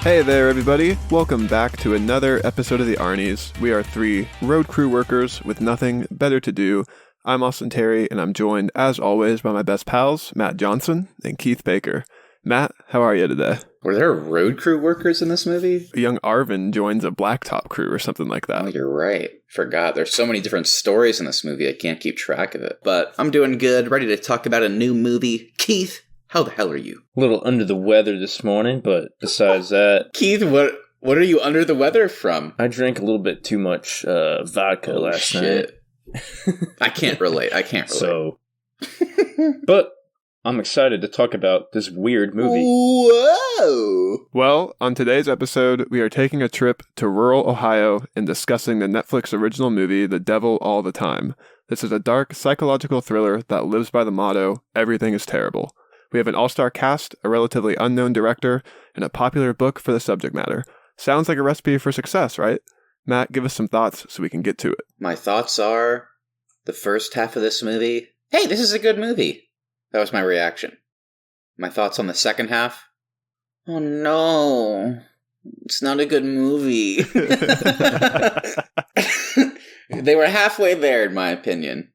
Hey there, everybody. Welcome back to another episode of the Arnies. We are three road crew workers with nothing better to do. I'm Austin Terry, and I'm joined, as always, by my best pals, Matt Johnson and Keith Baker. Matt, how are you today? Were there road crew workers in this movie? Young Arvin joins a blacktop crew or something like that. Oh, you're right. Forgot. There's so many different stories in this movie, I can't keep track of it. But I'm doing good, ready to talk about a new movie. Keith, how the hell are you? A little under the weather this morning, but besides that... Keith, what are you under the weather from? I drank a little bit too much vodka last night. I can't relate. So, but I'm excited to talk about this weird movie. Whoa! Well, on today's episode, we are taking a trip to rural Ohio and discussing the Netflix original movie, The Devil All the Time. This is a dark psychological thriller that lives by the motto, everything is terrible. We have an all-star cast, a relatively unknown director, and a popular book for the subject matter. Sounds like a recipe for success, right? Matt, give us some thoughts so we can get to it. My thoughts are, the first half of this movie, hey, this is a good movie. That was my reaction. My thoughts on the second half, oh no, it's not a good movie. They were halfway there, in my opinion.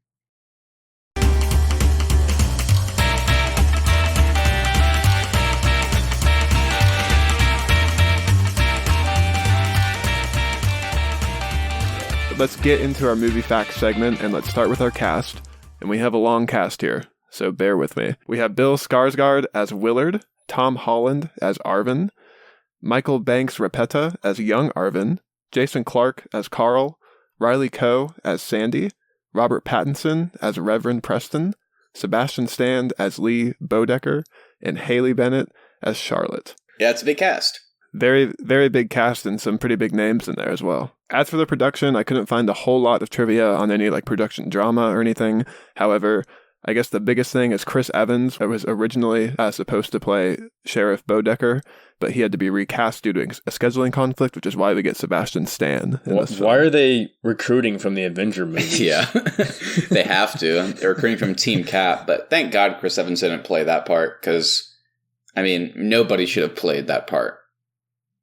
Let's get into our movie facts segment, and let's start with our cast. And we have a long cast here, so bear with me. We have Bill Skarsgård as Willard, Tom Holland as Arvin, Michael Banks Repeta as young Arvin, Jason Clarke as Carl, Riley Coe as Sandy, Robert Pattinson as Reverend Preston, Sebastian Stan as Lee Bodecker, and Haley Bennett as Charlotte. Yeah, it's a big cast. Very, very big cast and some pretty big names in there as well. As for the production, I couldn't find a whole lot of trivia on any production drama or anything. However, I guess the biggest thing is Chris Evans was originally supposed to play Sheriff Bodecker, but he had to be recast due to a scheduling conflict, which is why we get Sebastian Stan in this film. Why are they recruiting from the Avenger movies? Yeah, they have to. They're recruiting from Team Cap, but thank God Chris Evans didn't play that part, because, I mean, nobody should have played that part.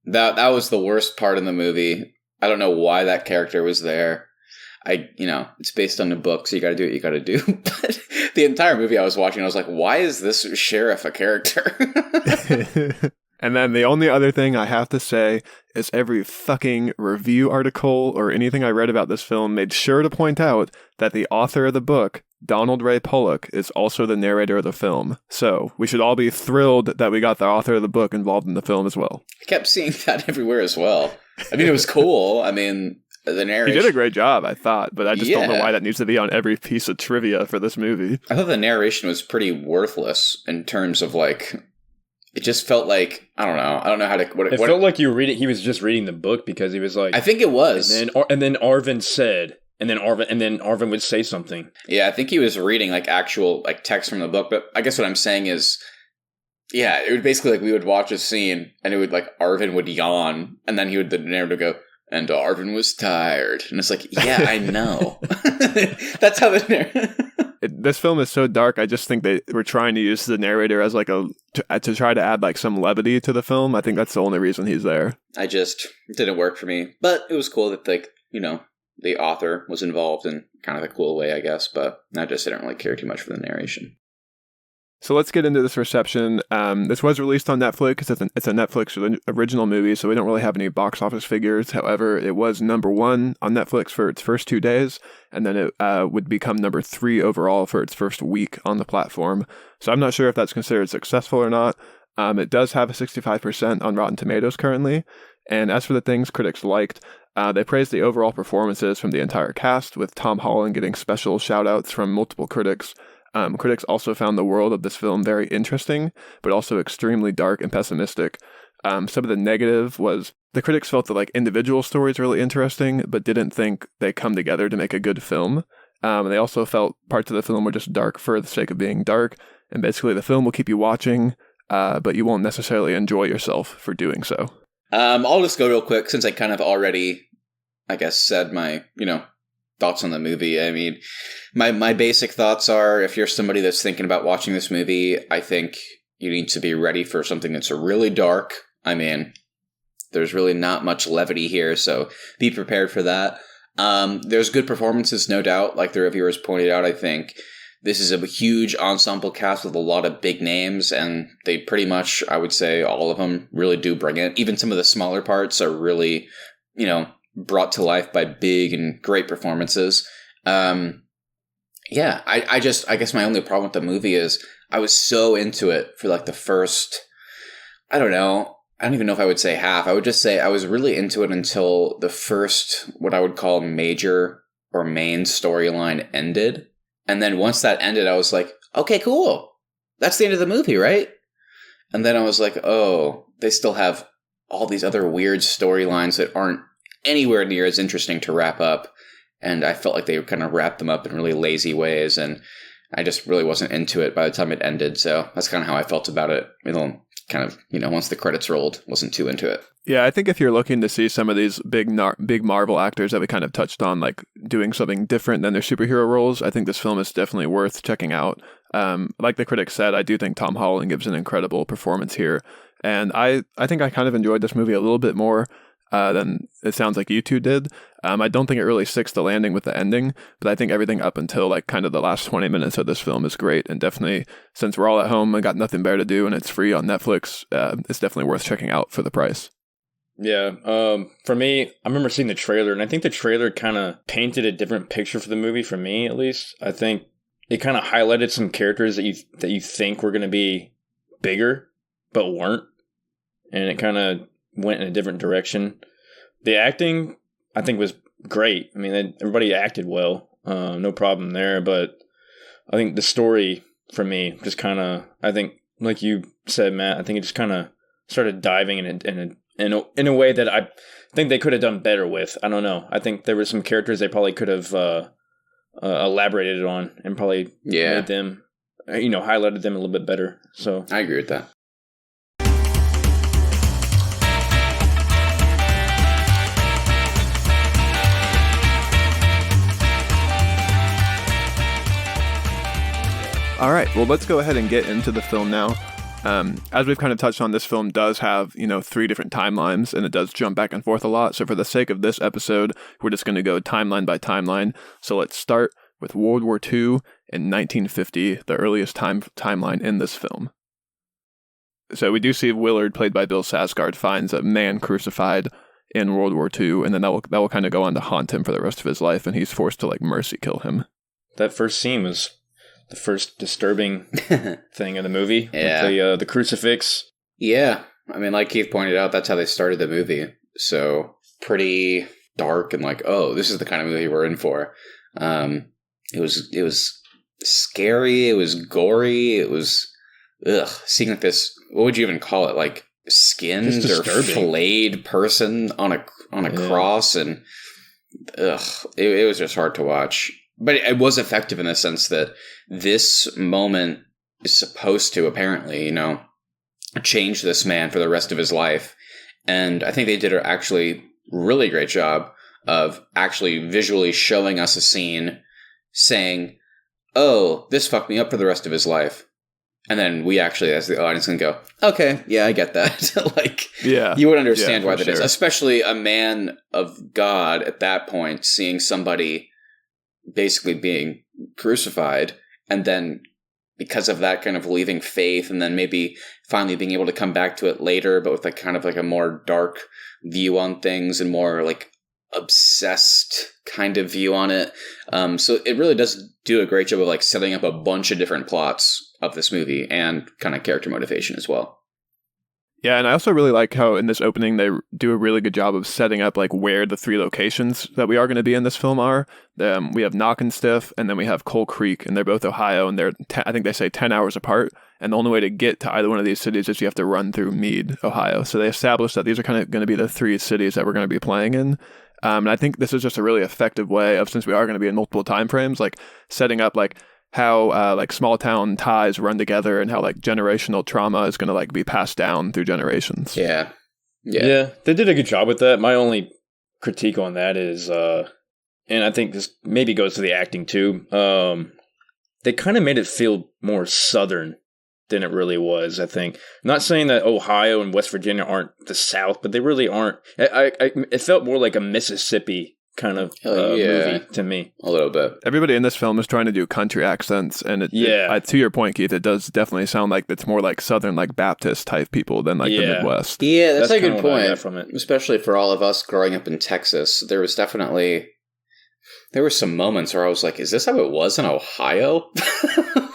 That was the worst part in the movie. I don't know why that character was there. It's based on the book, so you gotta do what you gotta do. But the entire movie I was watching, I was like, why is this sheriff a character? And then the only other thing I have to say is every fucking review article or anything I read about this film made sure to point out that the author of the book, Donald Ray Pollock, is also the narrator of the film. So we should all be thrilled that we got the author of the book involved in the film as well. I kept seeing that everywhere as well. I mean, it was cool. I mean, the narration... He did a great job, I thought, but I just don't know why that needs to be on every piece of trivia for this movie. I thought the narration was pretty worthless in terms of it just felt like, I don't know how to... It felt like you were reading. He was just reading the book because he was like... I think it was. And then Arvin said... And then Arvin would say something. Yeah, I think he was reading actual text from the book. But I guess what I'm saying is, yeah, it would basically we would watch a scene and it would Arvin would yawn, and then the narrator would go, and Arvin was tired, and it's like, yeah, I know. That's how the narrator. This film is so dark. I just think they were trying to use the narrator as to try to add some levity to the film. I think that's the only reason he's there. It didn't work for me, but it was cool that the author was involved in kind of a cool way, I guess, but I just didn't really care too much for the narration. So let's get into this reception. This was released on Netflix. It's a Netflix original movie, so we don't really have any box office figures. However, it was #1 on Netflix for its first 2 days, and then it would become #3 overall for its first week on the platform. So I'm not sure if that's considered successful or not. It does have a 65% on Rotten Tomatoes currently. And as for the things critics liked, they praised the overall performances from the entire cast, with Tom Holland getting special shout-outs from multiple critics. Critics also found the world of this film very interesting, but also extremely dark and pessimistic. Some of the negative was the critics felt that individual stories were really interesting, but didn't think they come together to make a good film. They also felt parts of the film were just dark for the sake of being dark, and basically the film will keep you watching, but you won't necessarily enjoy yourself for doing so. I'll just go real quick since I kind of already, I guess, said my, thoughts on the movie. I mean, my basic thoughts are, if you're somebody that's thinking about watching this movie, I think you need to be ready for something that's really dark. I mean, There's really not much levity here, so be prepared for that. There's good performances, no doubt. Like the reviewers pointed out, I think this is a huge ensemble cast with a lot of big names, and they pretty much, I would say, all of them really do bring it. Even some of the smaller parts are really, brought to life by big and great performances. I guess my only problem with the movie is I was so into it for like the first, I don't even know if I would say half. I would just say I was really into it until the first, what I would call major or main storyline ended. And then once that ended, I was like, okay, cool. That's the end of the movie, right? And then I was like, oh, they still have all these other weird storylines that aren't anywhere near as interesting to wrap up. And I felt like they kind of wrapped them up in really lazy ways. And I just really wasn't into it by the time it ended. So that's kind of how I felt about it. Kind of, once the credits rolled, wasn't too into it. Yeah, I think if you're looking to see some of these big Marvel actors that we kind of touched on, like doing something different than their superhero roles, I think this film is definitely worth checking out. Like the critics said, I do think Tom Holland gives an incredible performance here. And I think I kind of enjoyed this movie a little bit more than it sounds like you two did. I don't think it really sticks the landing with the ending, but I think everything up until like kind of the last 20 minutes of this film is great. And definitely, since we're all at home and got nothing better to do and it's free on Netflix, it's definitely worth checking out for the price. Yeah. For me, I remember seeing the trailer, and I think the trailer kind of painted a different picture for the movie, for me at least. I think it kind of highlighted some characters that you think were going to be bigger, but weren't. And it kind of went in a different direction. The acting, I think, was great. I mean, everybody acted well. No problem there. But I think the story, for me, just kind of, I think, like you said, Matt, I think it just kind of started diving in a way that I think they could have done better with. I don't know. I think there were some characters they probably could have elaborated on and probably made them, highlighted them a little bit better. So I agree with that. All right, well, let's go ahead and get into the film now. As we've kind of touched on, this film does have, 3 different timelines, and it does jump back and forth a lot. So for the sake of this episode, we're just going to go timeline by timeline. So let's start with World War II in 1950, the earliest timeline in this film. So we do see Willard, played by Bill Skarsgård, finds a man crucified in World War II, and then that will kind of go on to haunt him for the rest of his life, and he's forced to mercy kill him. That first scene was the first disturbing thing in the movie. Yeah. With the crucifix. Yeah. I mean, like Keith pointed out, that's how they started the movie. So pretty dark and this is the kind of movie we're in for. It was scary. It was gory. It was, seeing this, what would you even call it? Like skinned or filleted person on a cross. And it was just hard to watch. But it was effective in the sense that this moment is supposed to apparently, change this man for the rest of his life. And I think they did an actually really great job of actually visually showing us a scene saying, oh, this fucked me up for the rest of his life. And then we actually, as the audience, can go, okay, yeah, I get that. You would understand why that is. Especially a man of God at that point, seeing somebody basically being crucified, and then because of that kind of leaving faith, and then maybe finally being able to come back to it later, but with a more dark view on things and more obsessed kind of view on it. So it really does do a great job of setting up a bunch of different plots of this movie and kind of character motivation as well. Yeah, and I also really like how in this opening they do a really good job of setting up where the 3 locations that we are going to be in this film are. We have Knock-and-Stiff, and then we have Coal Creek, and they're both Ohio, and they're I think they say 10 hours apart. And the only way to get to either one of these cities is you have to run through Meade, Ohio. So they established that these are kind of going to be the 3 cities that we're going to be playing in. And I think this is just a really effective way of, since we are going to be in multiple time frames, setting up how small town ties run together and how generational trauma is going to be passed down through generations. Yeah, they did a good job with that. My only critique on that is, and I think this maybe goes to the acting too. They kind of made it feel more Southern than it really was, I think. I'm not saying that Ohio and West Virginia aren't the South, but they really aren't. It felt more like a Mississippi kind of movie to me. A little bit. Everybody in this film is trying to do country accents, and to your point, Keith, it does definitely sound like it's more like Southern, like Baptist type people than like the Midwest. Yeah, that's a good point. From it. Especially for all of us growing up in Texas, there were some moments where I was like, "Is this how it was in Ohio?"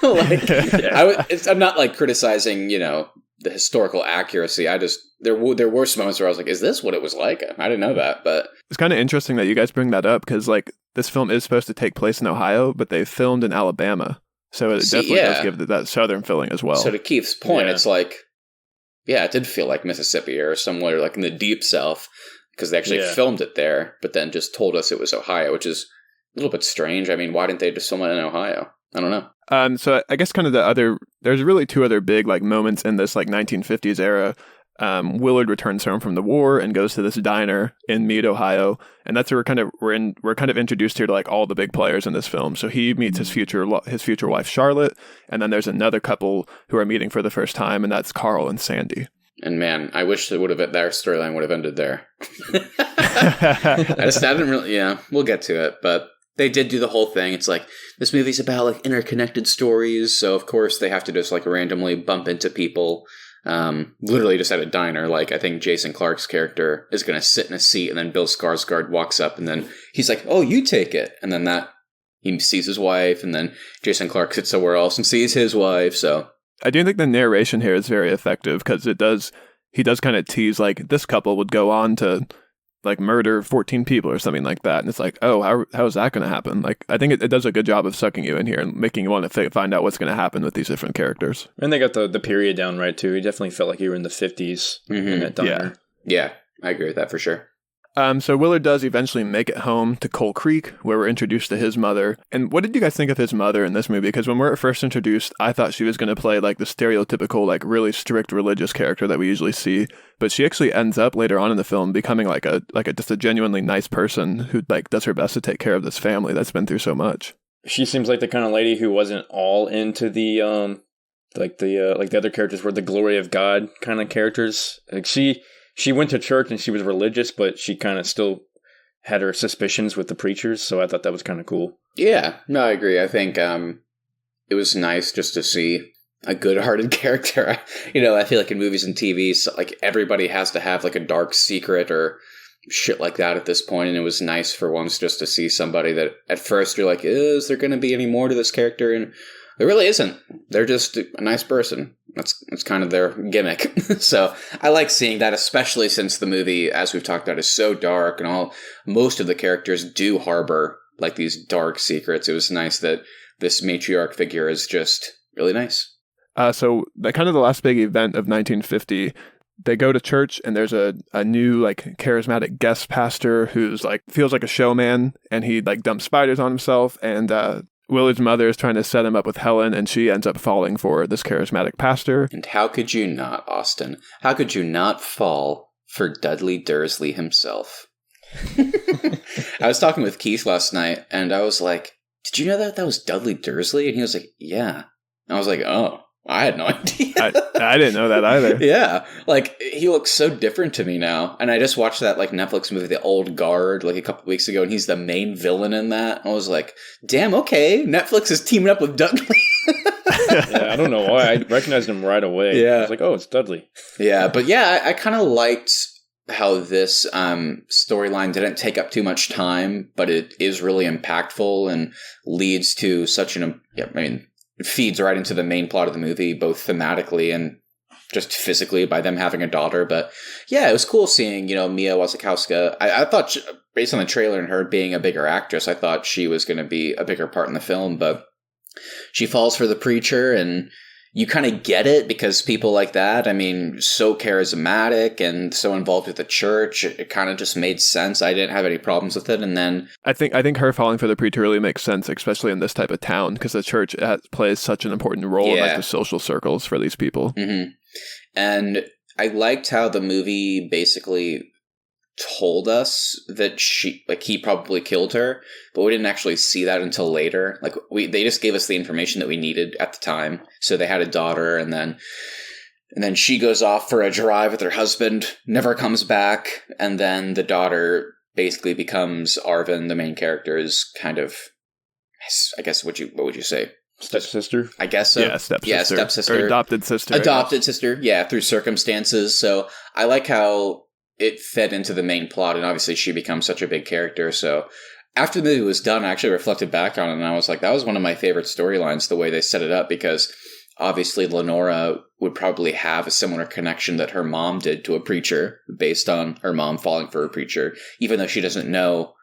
I'm not like criticizing, the historical accuracy. I just there were some moments where I was like, "Is this what it was like?" I didn't know that, but it's kind of interesting that you guys bring that up because like this film is supposed to take place in Ohio, but they filmed in Alabama, so it definitely does give that Southern feeling as well. So to Keith's point, it's like, it did feel like Mississippi or somewhere like in the deep South because they actually filmed it there, but then just told us it was Ohio, which is a little bit strange. I mean, why didn't they just film it in Ohio? I don't know. So I guess kind of there's really two other big like moments in this like 1950s era. Willard returns home from the war and goes to this diner in Meade, Ohio, and that's where we're kind of introduced here to like all the big players in this film. So he meets his future wife Charlotte, and then there's another couple who are meeting for the first time, and that's Carl and Sandy. And man, I wish their storyline would have ended there. I didn't really. Yeah, we'll get to it, but they did do the whole thing. It's like this movie's about like interconnected stories, so of course they have to just like randomly bump into people. Literally just at a diner. Like I think Jason Clarke's character is going to sit in a seat, and then Bill Skarsgård walks up, and then he's like, "Oh, you take it," and then he sees his wife, and then Jason Clarke sits somewhere else and sees his wife. So I do think the narration here is very effective because he does kind of tease like this couple would go on to like murder 14 people or something like that, and it's like, oh, how is that going to happen? Like I think it does a good job of sucking you in here and making you want to find out what's going to happen with these different characters. And they got the period down right too. He definitely felt like you were in the 50s in that diner. Yeah, I agree with that for sure. So Willard does eventually make it home to Coal Creek, where we're introduced to his mother. And what did you guys think of his mother in this movie? Because when we were first introduced, I thought she was going to play like the stereotypical, like really strict religious character that we usually see. But she actually ends up later on in the film becoming just a genuinely nice person who like does her best to take care of this family that's been through so much. She seems like the kind of lady who wasn't all into the the other characters were the glory of God kind of characters. Like she went to church and she was religious, but she kind of still had her suspicions with the preachers. So I thought that was kind of cool. Yeah, no, I agree. I think it was nice just to see a good-hearted character. I feel like in movies and TV, like everybody has to have like a dark secret or shit like that at this point. And it was nice for once just to see somebody that at first you're like, is there going to be any more to this character? And there really isn't. They're just a nice person. That's kind of their gimmick. So I like seeing that, especially since the movie, as we've talked about, is so dark and most of the characters do harbor like these dark secrets. It was nice that this matriarch figure is just really nice. So the kind of the last big event of 1950, they go to church and there's a new like charismatic guest pastor who's like feels like a showman, and he like dumps spiders on himself, and Willard's mother is trying to set him up with Helen, and she ends up falling for this charismatic pastor. And how could you not, Austin? How could you not fall for Dudley Dursley himself? I was talking with Keith last night, and I was like, did you know that was Dudley Dursley? And he was like, yeah. And I was like, oh, I had no idea. I didn't know that either. Yeah. Like, he looks so different to me now. And I just watched that, like, Netflix movie, The Old Guard, like, a couple weeks ago, and he's the main villain in that. I was like, damn, okay, Netflix is teaming up with Dudley. Yeah, I don't know why. I recognized him right away. Yeah. I was like, oh, it's Dudley. Yeah, but yeah, I kind of liked how this storyline didn't take up too much time, but it is really impactful and leads to such it feeds right into the main plot of the movie, both thematically and just physically by them having a daughter. But yeah, it was cool seeing, Mia Wasikowska. I thought, based on the trailer and her being a bigger actress, I thought she was going to be a bigger part in the film, but she falls for the preacher, and you kind of get it because people like that, so charismatic and so involved with the church, it kind of just made sense. I didn't have any problems with it. And then I think her falling for the preacher really makes sense, especially in this type of town, because the church plays such an important role in like the social circles for these people. Mm-hmm. And I liked how the movie basically told us that he probably killed her, but we didn't actually see that until later. Like they just gave us the information that we needed at the time. So they had a daughter, and then she goes off for a drive with her husband, never comes back, and then the daughter basically becomes Arvin, the main character's kind of, I guess, what would you say? Stepsister? I guess so. Yeah, stepsister. Yeah, stepsister. Or adopted sister. Adopted sister, yeah, through circumstances. So I like how it fed into the main plot, and obviously she becomes such a big character. So after the movie was done, I actually reflected back on it, and I was like, that was one of my favorite storylines, the way they set it up, because obviously Lenora would probably have a similar connection that her mom did to a preacher, based on her mom falling for a preacher, even though she doesn't know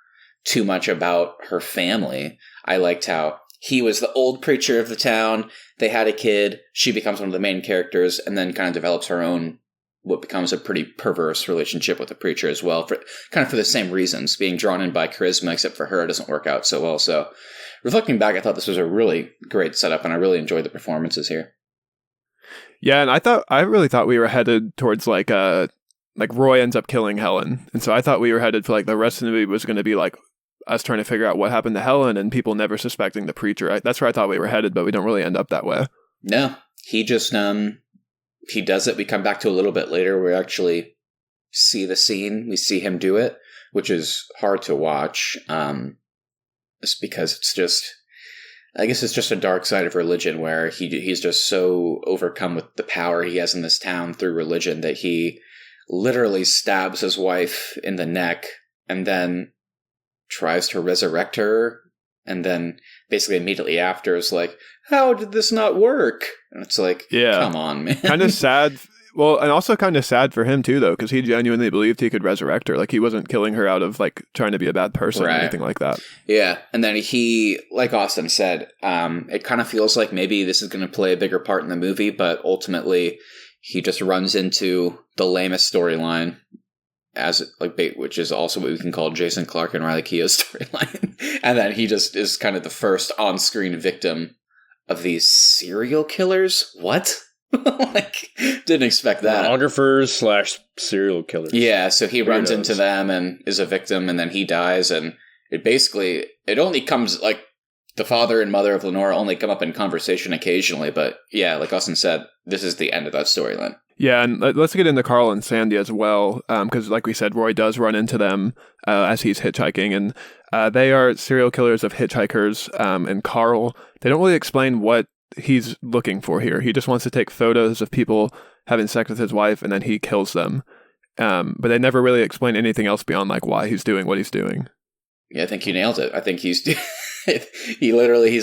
too much about her family. I liked how he was the old preacher of the town, they had a kid, she becomes one of the main characters, and then kind of develops her own, what becomes a pretty perverse relationship with the preacher as well, for the same reasons, being drawn in by charisma, except for her, it doesn't work out so well. So reflecting back, I thought this was a really great setup, and I really enjoyed the performances here. Yeah, and I really thought we were headed towards like Roy ends up killing Helen, and so I thought we were headed for like the rest of the movie was going to be like us trying to figure out what happened to Helen and people never suspecting the preacher. That's where I thought we were headed, but we don't really end up that way. No, he just he does it. We come back to a little bit later. We actually see the scene. We see him do it, which is hard to watch. It's because I guess it's just a dark side of religion where he's just so overcome with the power he has in this town through religion that he literally stabs his wife in the neck and then tries to resurrect her. And then basically immediately after is like, how did this not work? And it's like, yeah, come on, man. Kind of sad. Well, and also kind of sad for him too, though, because he genuinely believed he could resurrect her. Like, he wasn't killing her out of like trying to be a bad person or anything like that. Yeah. And then he, like Austin said, it kind of feels like maybe this is going to play a bigger part in the movie, but ultimately he just runs into the lamest storyline, which is also what we can call Jason Clarke and Riley Keough's storyline. And then he just is kind of the first on-screen victim of these serial killers. What? Didn't expect that. Pornographers / serial killers. Yeah, so he runs into them and is a victim, and then he dies, and it only comes, like, the father and mother of Lenora only come up in conversation occasionally, but yeah, like Austin said, this is the end of that storyline. Yeah, and let's get into Carl and Sandy as well, because like we said, Roy does run into them as he's hitchhiking, and they are serial killers of hitchhikers, and Carl, they don't really explain what he's looking for here. He just wants to take photos of people having sex with his wife, and then he kills them. But they never really explain anything else beyond like why he's doing what he's doing. Yeah, I think you nailed it. I think he's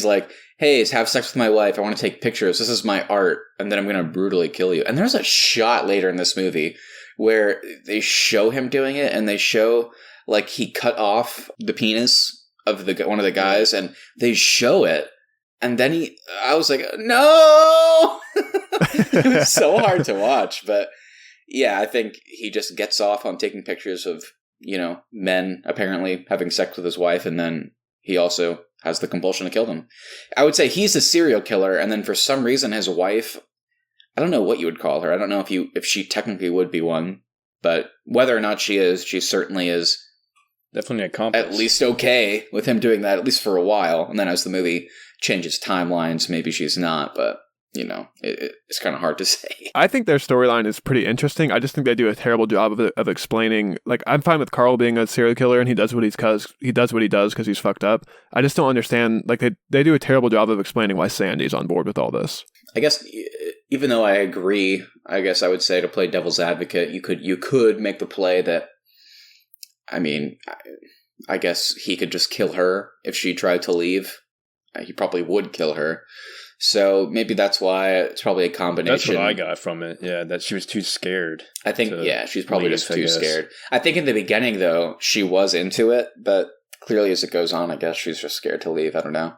like, hey, have sex with my wife. I want to take pictures. This is my art. And then I'm going to brutally kill you. And there's a shot later in this movie where they show him doing it, and they show like he cut off the penis of one of the guys, and they show it. And then I was like, no! It was so hard to watch. But yeah, I think he just gets off on taking pictures of, men apparently having sex with his wife. And then he also has the compulsion to kill them. I would say he's a serial killer. And then for some reason, his wife, I don't know what you would call her. I don't know if she technically would be one. But whether or not she is, she certainly is. Definitely a accomplice. At least okay with him doing that, at least for a while. And then as the movie changes timelines, maybe she's not, but it's kind of hard to say. I think their storyline is pretty interesting. I just think they do a terrible job of explaining. Like, I'm fine with Carl being a serial killer and he does what he does because he's fucked up. I just don't understand. Like, they do a terrible job of explaining why Sandy's on board with all this. I guess even though I agree, I guess I would say, to play devil's advocate, you could make the play that, I guess he could just kill her if she tried to leave. He probably would kill her. So maybe that's why it's probably a combination. That's what I got from it. Yeah, that she was too scared. I think, she's probably just too scared. I think in the beginning, though, she was into it, but clearly as it goes on, I guess she's just scared to leave. I don't know.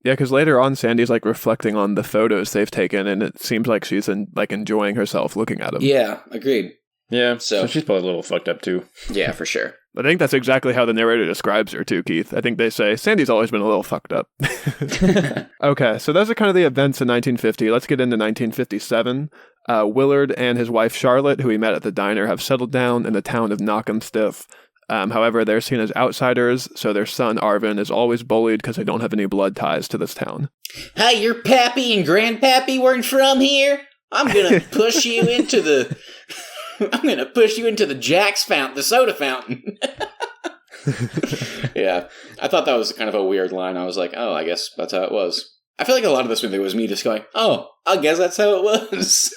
Yeah, because later on, Sandy's like reflecting on the photos they've taken, and it seems like she's enjoying herself looking at them. Yeah, agreed. Yeah, so she's probably a little fucked up too. Yeah, for sure. I think that's exactly how the narrator describes her too, Keith. I think they say, Sandy's always been a little fucked up. Okay, so those are kind of the events in 1950. Let's get into 1957. Willard and his wife Charlotte, who he met at the diner, have settled down in the town of Knockemstiff. However, they're seen as outsiders, so their son Arvin is always bullied because they don't have any blood ties to this town. Hey, your pappy and grandpappy weren't from here? I'm gonna push you into the Jack's fountain, the soda fountain. Yeah, I thought that was kind of a weird line. I was like, oh, I guess that's how it was. I feel like a lot of this movie was me just going, oh, I guess that's how it was.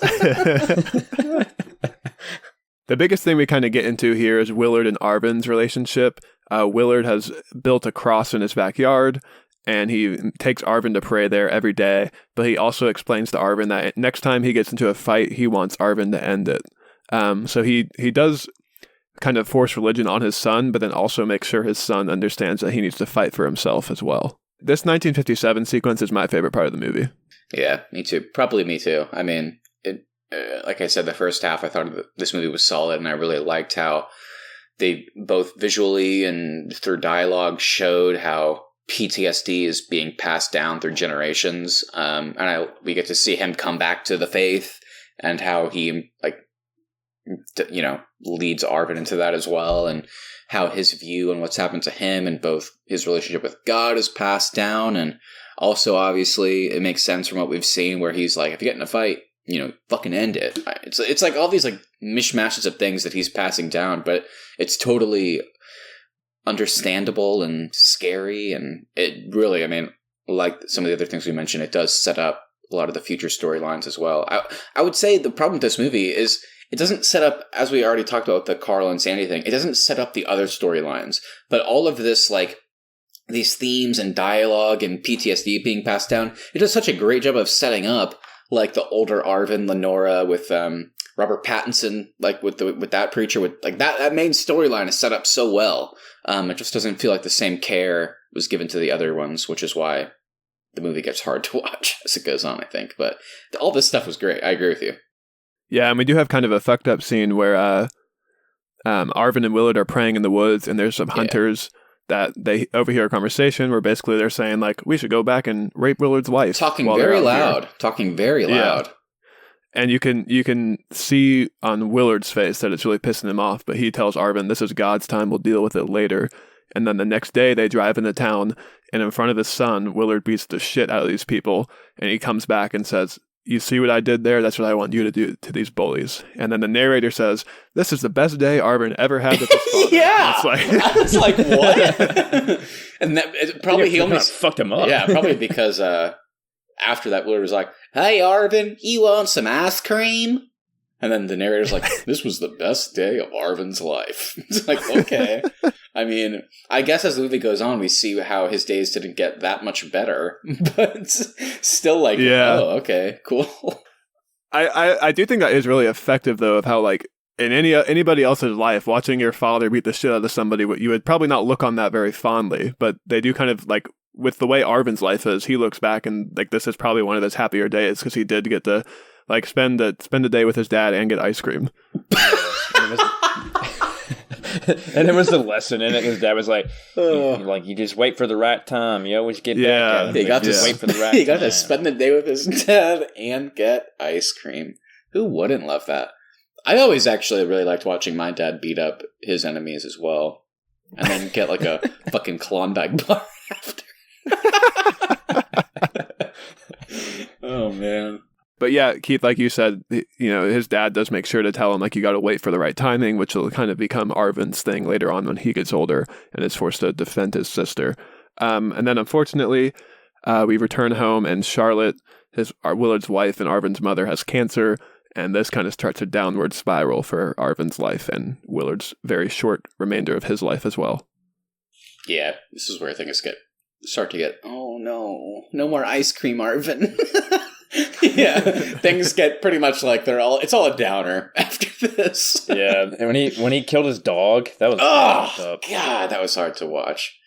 The biggest thing we kind of get into here is Willard and Arvin's relationship. Willard has built a cross in his backyard, and he takes Arvin to pray there every day, but he also explains to Arvin that next time he gets into a fight, he wants Arvin to end it. So he does kind of force religion on his son, but then also make sure his son understands that he needs to fight for himself as well. This 1957 sequence is my favorite part of the movie. Yeah, me too. Probably me too. I mean, like I said, the first half, I thought this movie was solid, and I really liked how they both visually and through dialogue showed how PTSD is being passed down through generations. We get to see him come back to the faith, and how he, leads Arvin into that as well, and how his view on what's happened to him and both his relationship with God is passed down. And also, obviously, it makes sense from what we've seen where he's like, if you get in a fight, fucking end it. It's like all these like mishmashes of things that he's passing down, but it's totally understandable and scary. And it really, like some of the other things we mentioned, it does set up a lot of the future storylines as well. I would say the problem with this movie is it doesn't set up, as we already talked about the Carl and Sandy thing, it doesn't set up the other storylines, but all of this, like, these themes and dialogue and PTSD being passed down, it does such a great job of setting up, like, the older Arvin, Lenora, with Robert Pattinson, like, with that preacher, with, like, that main storyline is set up so well. It just doesn't feel like the same care was given to the other ones, which is why the movie gets hard to watch as it goes on, I think. But all this stuff was great. I agree with you. Yeah, and we do have kind of a fucked up scene where Arvin and Willard are praying in the woods, and there's some hunters that they overhear a conversation where basically they're saying, like, we should go back and rape Willard's wife. Talking very loud. Yeah. And you can see on Willard's face that it's really pissing him off, but he tells Arvin, this is God's time, we'll deal with it later. And then the next day they drive into town, and in front of his son, Willard beats the shit out of these people, and he comes back and says, you see what I did there? That's what I want you to do to these bullies. And then the narrator says, this is the best day Arvin ever had with his father. Yeah. It's like what? And that probably he almost fucked him up. Yeah, probably because after that, Willard was like, hey, Arvin, you want some ice cream? And then the narrator's like, this was the best day of Arvin's life. It's like, okay. I guess as the movie goes on, we see how his days didn't get that much better, but still like, oh, okay, cool. I do think that is really effective, though, of how, like, in anybody else's life, watching your father beat the shit out of somebody, you would probably not look on that very fondly, but they do kind of, like, with the way Arvin's life is, he looks back and, like, this is probably one of his happier days, because he did get to, like, spend a day with his dad and get ice cream. And it was the lesson in it. His dad was like, you just wait for the right time. You always get back at him. He got to wait for the right time. He got to spend the day with his dad and get ice cream. Who wouldn't love that? I always actually really liked watching my dad beat up his enemies as well, and then get like a fucking Klondike bar after. Oh man. But yeah, Keith, like you said, his dad does make sure to tell him, like, you got to wait for the right timing, which will kind of become Arvin's thing later on when he gets older and is forced to defend his sister. And then, unfortunately, we return home, and Charlotte, Willard's wife and Arvin's mother, has cancer, and this kind of starts a downward spiral for Arvin's life and Willard's very short remainder of his life as well. Yeah, this is where things start to get, oh no more ice cream, Arvin. Yeah, things get pretty much like it's all a downer after this. Yeah, and when he killed his dog, that was God, that was hard to watch.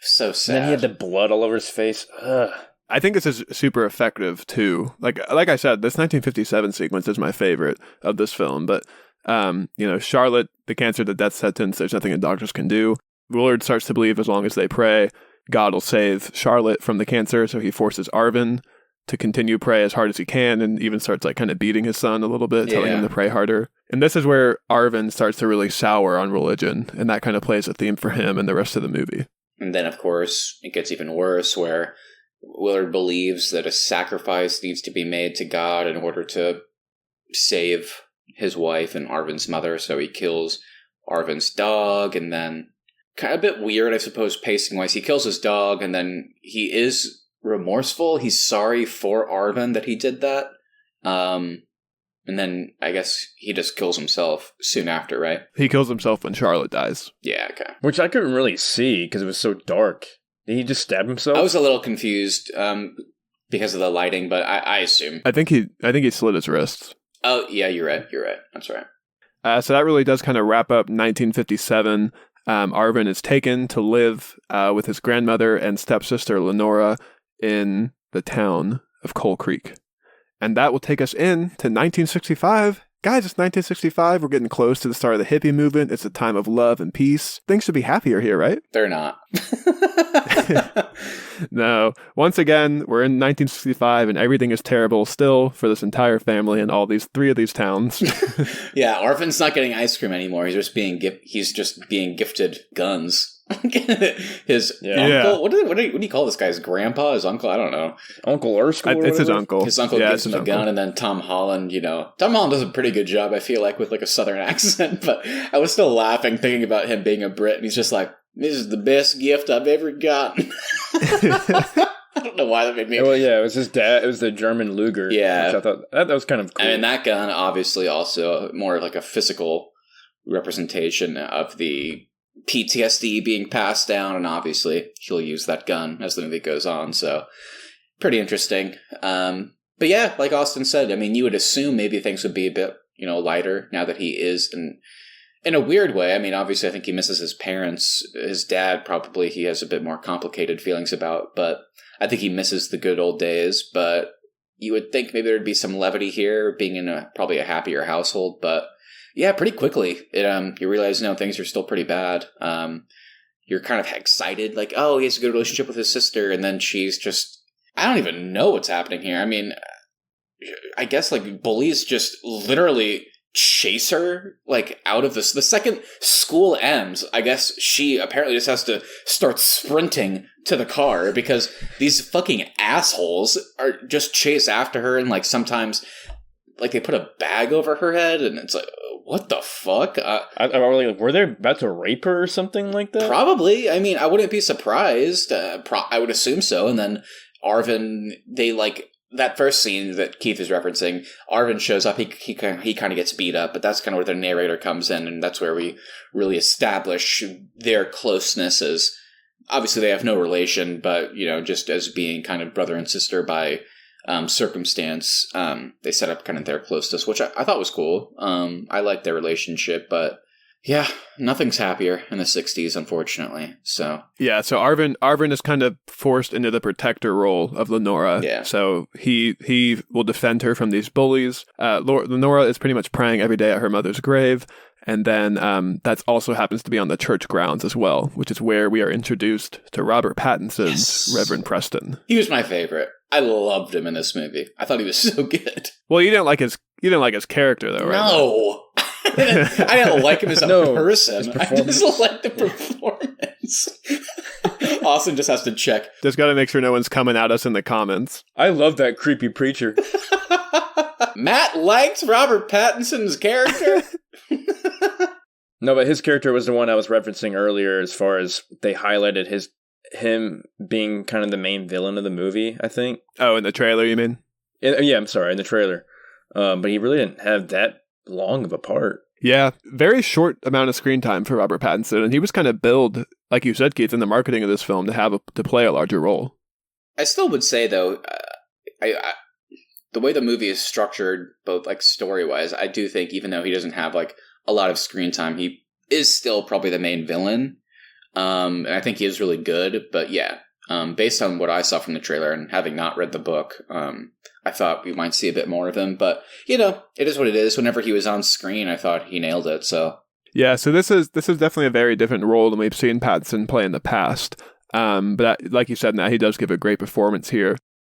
So sad. And then he had the blood all over his face. Ugh. I think this is super effective too. Like I said, this 1957 sequence is my favorite of this film. But Charlotte, the cancer, the death sentence, there's nothing the doctors can do. Willard starts to believe as long as they pray, God will save Charlotte from the cancer, so he forces Arvin to continue pray as hard as he can, and even starts like kind of beating his son a little bit, telling him to pray harder. And this is where Arvin starts to really sour on religion, and that kind of plays a theme for him and the rest of the movie. And then, of course, it gets even worse, where Willard believes that a sacrifice needs to be made to God in order to save his wife and Arvin's mother, so he kills Arvin's dog, and then, kind of a bit weird, I suppose, pacing-wise, he kills his dog, and then he is remorseful. He's sorry for Arvin that he did that. And then I guess he just kills himself soon after, right? He kills himself when Charlotte dies. Yeah, okay. Which I couldn't really see because it was so dark. Did he just stab himself? I was a little confused because of the lighting, but I assume. I think he slit his wrists. Oh, yeah, you're right. That's right. So that really does kind of wrap up 1957. Arvin is taken to live with his grandmother and stepsister Lenora in the town of Coal Creek. And that will take us in to 1965. Guys, it's 1965. We're getting close to the start of the hippie movement. It's a time of love and peace. Things should be happier here, right? They're not. No. Once again, we're in 1965 and everything is terrible still for this entire family in all these three of these towns. Yeah, Arvin's not getting ice cream anymore. He's just being gifted guns. His uncle, what do you call this guy? His grandpa? His uncle? I don't know. Uncle Erskine? It's his uncle. His uncle gives him a gun, and then Tom Holland, Tom Holland does a pretty good job, I feel like, with like a southern accent, but I was still laughing thinking about him being a Brit, and he's just like, this is the best gift I've ever gotten. I don't know why that made me... Well, yeah, it was his dad. It was the German Luger. Yeah. Which I thought that was kind of cool. And that gun, obviously, also more like a physical representation of the PTSD being passed down, and obviously he'll use that gun as the movie goes on, so pretty interesting. But yeah, like Austin said, I mean, you would assume maybe things would be a bit, lighter now that he is in a weird way. I mean, obviously I think he misses his parents. His dad probably he has a bit more complicated feelings about, but I think he misses the good old days. But you would think maybe there'd be some levity here, being in probably a happier household, but yeah, pretty quickly, you realize, things are still pretty bad. You're kind of excited, like, oh, he has a good relationship with his sister, and then she's just, I don't even know what's happening here. I mean, I guess, like, bullies just literally chase her, like, out of this. The second school ends, I guess she apparently just has to start sprinting to the car, because these fucking assholes are just chase after her, and, like, sometimes, like, they put a bag over her head, and it's like, what the fuck? Were they about to rape her or something like that? Probably. I mean, I wouldn't be surprised. I would assume so. And then Arvin, they like that first scene that Keith is referencing. Arvin shows up. He kind of gets beat up, but that's kind of where the narrator comes in, and that's where we really establish their closeness. As obviously they have no relation, but just as being kind of brother and sister by circumstance. They set up kind of their closeness, which I thought was cool. I liked their relationship, but yeah, nothing's happier in the 60s, unfortunately. So yeah, so Arvin is kind of forced into the protector role of Lenora. Yeah. So he will defend her from these bullies. Lenora is pretty much praying every day at her mother's grave. And then that also happens to be on the church grounds as well, which is where we are introduced to Robert Pattinson's Reverend Preston. He was my favorite. I loved him in this movie. I thought he was so good. Well, you didn't like his character, though, right? No, I didn't like him as a person. I just like the performance. Austin just has to check. Just got to make sure no one's coming at us in the comments. I love that creepy preacher. Matt likes Robert Pattinson's character. No, but his character was the one I was referencing earlier, as far as they highlighted him being kind of the main villain of the movie, I think. Oh, in the trailer, you mean? Yeah, I'm sorry, in the trailer. But he really didn't have that long of a part. Yeah, very short amount of screen time for Robert Pattinson, and he was kind of billed, like you said, Keith, in the marketing of this film to play a larger role. I still would say, though, the way the movie is structured, both like story-wise, I do think even though he doesn't have like a lot of screen time, he is still probably the main villain. And I think he is really good, but yeah, based on what I saw from the trailer and having not read the book, I thought we might see a bit more of him, but it is what it is. Whenever he was on screen, I thought he nailed it. So yeah, so this is definitely a very different role than we've seen Pattinson play in the past. But like you said, now he does give a great performance here.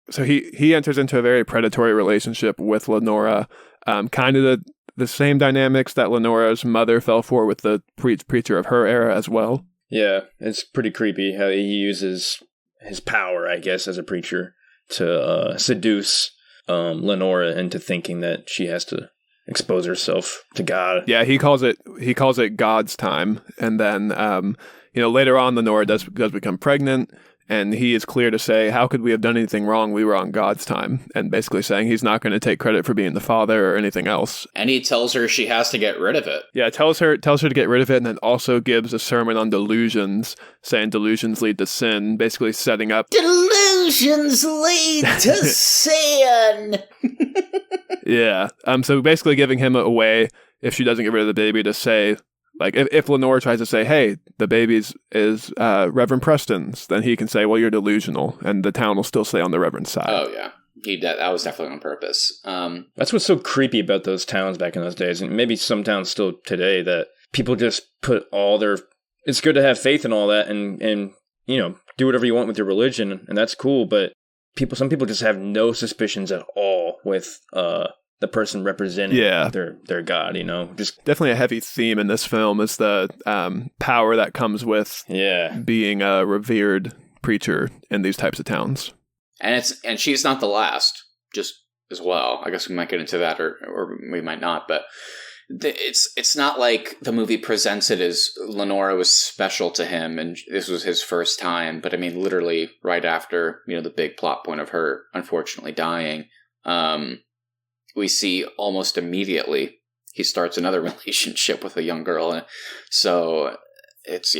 So he enters into a very predatory relationship with Lenora, kind of the same dynamics that Lenora's mother fell for with the preacher of her era as well. Yeah, it's pretty creepy how he uses his power, I guess, as a preacher to seduce Lenora into thinking that she has to expose herself to God. Yeah, he calls it God's time, and then later on Lenora does become pregnant, and he is clear to say, how could we have done anything wrong? We were on God's time, and basically saying he's not going to take credit for being the father or anything else. And he tells her she has to get rid of it. Yeah, tells her to get rid of it, and then also gives a sermon on delusions, saying delusions lead to sin, basically setting up delusions lead to sin. Yeah. So basically giving him a way, if she doesn't get rid of the baby, to say, like, if Lenora tries to say, hey, the baby is Reverend Preston's, then he can say, well, you're delusional, and the town will still stay on the Reverend's side. Oh, yeah. That was definitely on purpose. That's what's so creepy about those towns back in those days, and maybe some towns still today, that people just put all their... It's good to have faith in all that, and do whatever you want with your religion, and that's cool, but some people just have no suspicions at all with the person representing their God, Just definitely a heavy theme in this film is the power that comes with being a revered preacher in these types of towns. And she's not the last, just as well. I guess we might get into that, or we might not, but it's not like the movie presents it as Lenora was special to him and this was his first time, but I mean, literally right after, the big plot point of her unfortunately dying, we see almost immediately he starts another relationship with a young girl. And so it's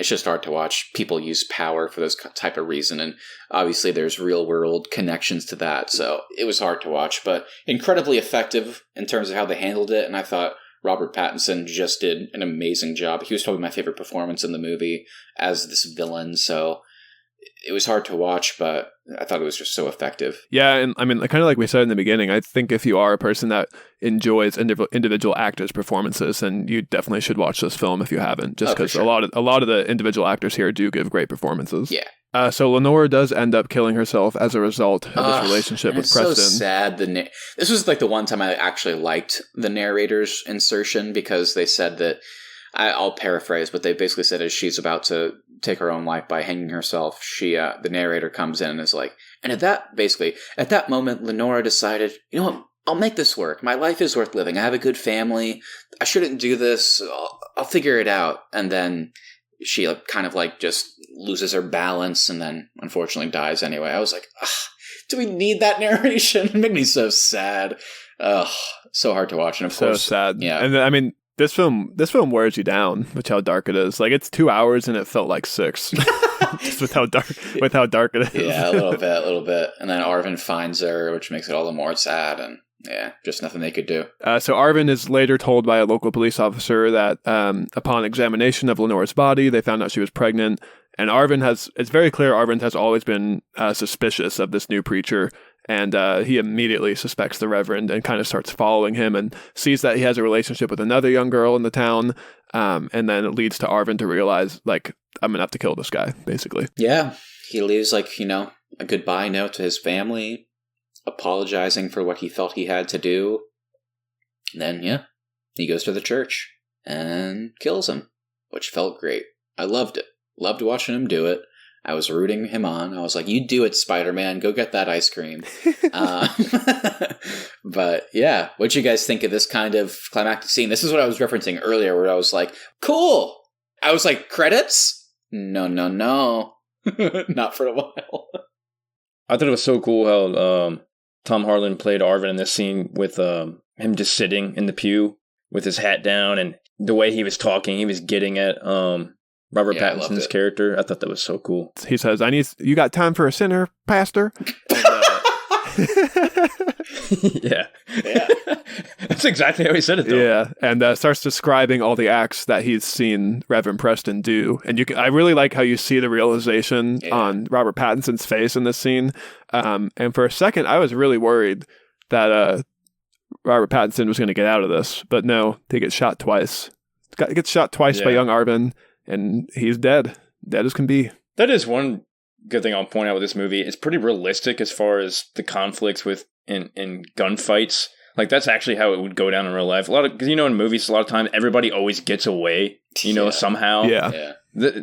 just hard to watch people use power for this type of reason. And obviously there's real world connections to that. So it was hard to watch, but incredibly effective in terms of how they handled it. And I thought Robert Pattinson just did an amazing job. He was probably my favorite performance in the movie as this villain. So it was hard to watch, but I thought it was just so effective. Yeah, and I mean, kind of like we said in the beginning, I think if you are a person that enjoys individual actors' performances, then you definitely should watch this film if you haven't, just because a lot of the individual actors here do give great performances. Yeah. So Lenora does end up killing herself as a result of this relationship with Preston. It's so sad. This was like the one time I actually liked the narrator's insertion, because they said that, I'll paraphrase, but they basically said as she's about to take her own life by hanging herself, the narrator comes in and is like, and at that moment, Lenora decided, you know what, I'll make this work. My life is worth living. I have a good family. I shouldn't do this. I'll figure it out. And then she kind of like just loses her balance and then unfortunately dies anyway. I was like, do we need that narration? It made me so sad. So hard to watch. And of course, so sad. Yeah. And I mean, This film wears you down with how dark it is. Like, it's 2 hours and it felt like 6. Just with how dark it is. Yeah, a little bit. And then Arvin finds her, which makes it all the more sad. And yeah, just nothing they could do. So Arvin is later told by a local police officer that upon examination of Lenora's body, they found out she was pregnant. And it's very clear Arvin has always been suspicious of this new preacher. And he immediately suspects the Reverend and kind of starts following him and sees that he has a relationship with another young girl in the town. And then it leads to Arvin to realize, like, I'm going to have to kill this guy, basically. Yeah. He leaves, like, a goodbye note to his family, apologizing for what he felt he had to do. And then, he goes to the church and kills him, which felt great. I loved it. Loved watching him do it. I was rooting him on. I was like, you do it, Spider-Man. Go get that ice cream. But yeah, what'd you guys think of this kind of climactic scene? This is what I was referencing earlier, where I was like, cool. I was like, credits? No. Not for a while. I thought it was so cool how Tom Harlan played Arvin in this scene with him just sitting in the pew with his hat down, and the way he was talking, he was getting at Robert Pattinson's character. I thought that was so cool. He says, you got time for a sinner, pastor? Yeah. That's exactly how he said it, though. Yeah, and starts describing all the acts that he's seen Reverend Preston do. And I really like how you see the realization on Robert Pattinson's face in this scene. And for a second, I was really worried that Robert Pattinson was going to get out of this. But no, he gets shot twice. Gets shot twice by young Arvin. And he's dead as can be. That is one good thing I'll point out with this movie. It's pretty realistic as far as the conflicts with in gunfights. Like, that's actually how it would go down in real life. Because, in movies, a lot of times, everybody always gets away, somehow. Yeah.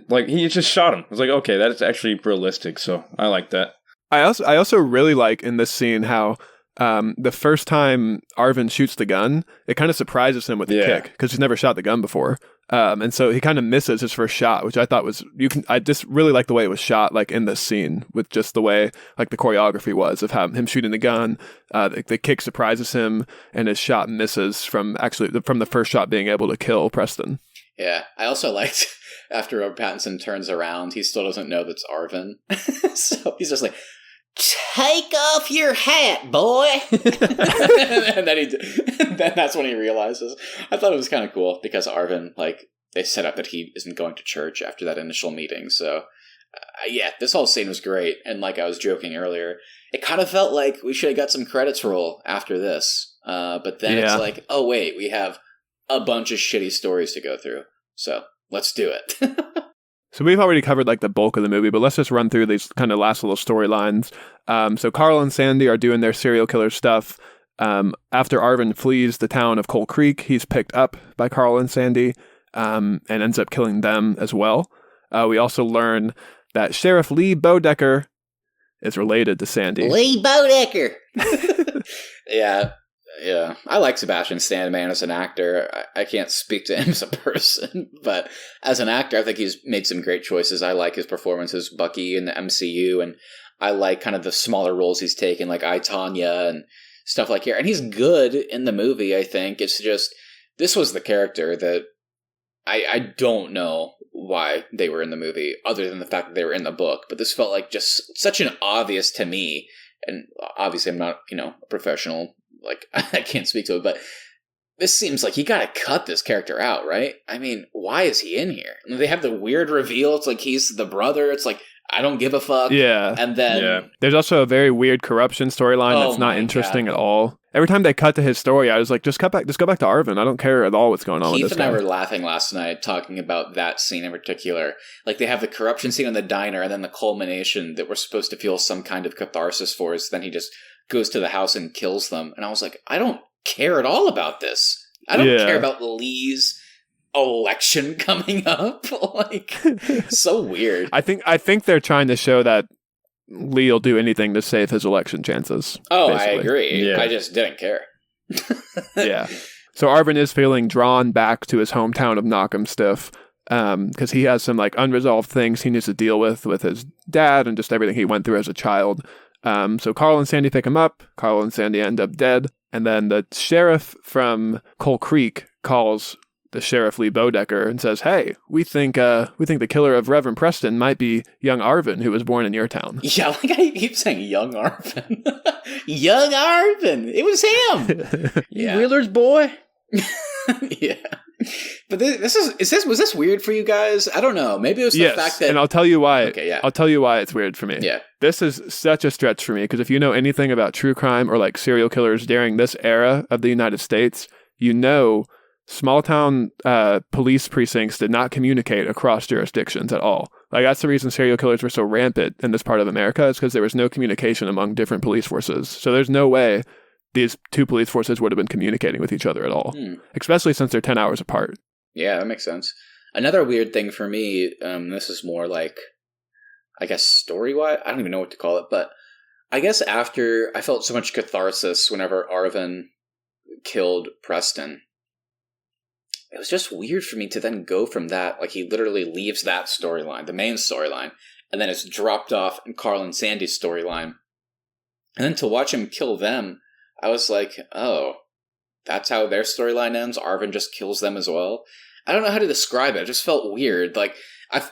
Like, he just shot him. I was like, okay, that's actually realistic, so I like that. I also really like in this scene how the first time Arvin shoots the gun, it kind of surprises him with the kick, because he's never shot the gun before. And so he kind of misses his first shot, which I thought was, I just really like the way it was shot, like in this scene, with just the way, like, the choreography was of him shooting the gun. The kick surprises him, and his shot misses from the first shot being able to kill Preston. Yeah, I also liked after Robert Pattinson turns around, he still doesn't know that's Arvin. So he's just like, "Take off your hat, boy." And then that's when he realizes. I thought it was kind of cool because Arvin, like, they set up that he isn't going to church after that initial meeting. So, this whole scene was great. And like I was joking earlier, it kind of felt like we should have got some credits roll after this. But then it's like, oh wait, we have a bunch of shitty stories to go through. So let's do it. So we've already covered like the bulk of the movie, but let's just run through these kind of last little storylines. So Carl and Sandy are doing their serial killer stuff. After Arvin flees the town of Coal Creek, he's picked up by Carl and Sandy and ends up killing them as well. We also learn that Sheriff Lee Bodecker is related to Sandy. Lee Bodecker! Yeah, I like Sebastian Stan as an actor. I can't speak to him as a person, but as an actor, I think he's made some great choices. I like his performance as Bucky in the MCU, and I like kind of the smaller roles he's taken, like I, Tonya and stuff like here. And he's good in the movie, I think. It's just, this was the character that I don't know why they were in the movie, other than the fact that they were in the book. But this felt like just such an obvious to me, and obviously I'm not, a professional. Like, I can't speak to it, but this seems like you gotta cut this character out, right? I mean, why is he in here? And they have the weird reveal. It's like he's the brother. It's like, I don't give a fuck. Yeah. And then... Yeah. There's also a very weird corruption storyline that's not interesting at all. Every time they cut to his story, I was like, just go back to Arvin. I don't care at all what's going on with this guy. Keith and I were laughing last night talking about that scene in particular. Like, they have the corruption scene in the diner, and then the culmination that we're supposed to feel some kind of catharsis for is then he just goes to the house and kills them. And I was like, I don't care at all about this. I don't care about Lee's election coming up. Like, so weird. I think they're trying to show that Lee will do anything to save his election chances. Oh, basically. I agree. Yeah. I just didn't care. Yeah. So Arvin is feeling drawn back to his hometown of Knockemstiff because he has some like unresolved things he needs to deal with his dad and just everything he went through as a child. So Carl and Sandy pick him up. Carl and Sandy end up dead. And then the sheriff from Coal Creek calls the Sheriff Lee Bodecker and says, "Hey, we think the killer of Reverend Preston might be young Arvin, who was born in your town." Yeah, like I keep saying young Arvin. Young Arvin! It was him! Yeah. Wheeler's boy? Yeah. But was this weird for you guys? I don't know. Maybe it was the fact that... and I'll tell you why. Okay, yeah. I'll tell you why it's weird for me. Yeah. This is such a stretch for me, because if you know anything about true crime or like serial killers during this era of the United States, small town police precincts did not communicate across jurisdictions at all. Like, that's the reason serial killers were so rampant in this part of America, is because there was no communication among different police forces. So there's no way these two police forces would have been communicating with each other at all, especially since they're 10 hours apart. Yeah, that makes sense. Another weird thing for me, this is more like, I guess, story-wise? I don't even know what to call it, but I guess after I felt so much catharsis whenever Arvin killed Preston, it was just weird for me to then go from that, like he literally leaves that storyline, the main storyline, and then it's dropped off in Carl and Sandy's storyline. And then to watch him kill them, I was like, oh, that's how their storyline ends? Arvin just kills them as well? I don't know how to describe it. It just felt weird. Like,